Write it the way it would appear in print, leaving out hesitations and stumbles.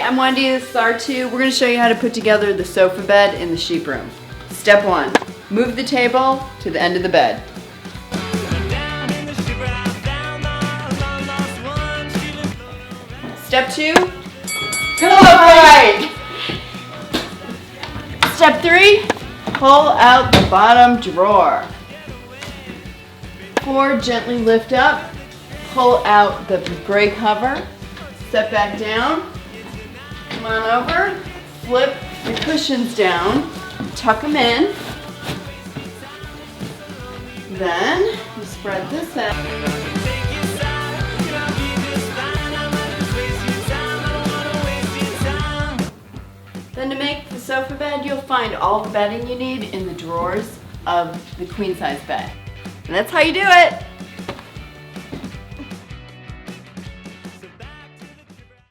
I'm Wendy, this is R2. We're going to show you how to put together the sofa bed in the sheep room. Step 1, move the table to the end of the bed. Step 2, pillow upright. Step 3, pull out the bottom drawer. 4, gently lift up, pull out the gray cover, step back down, come on over, flip the cushions down, tuck them in, then you spread this out. Then to make the sofa bed, you'll find all the bedding you need in the drawers of the queen size bed. And that's how you do it.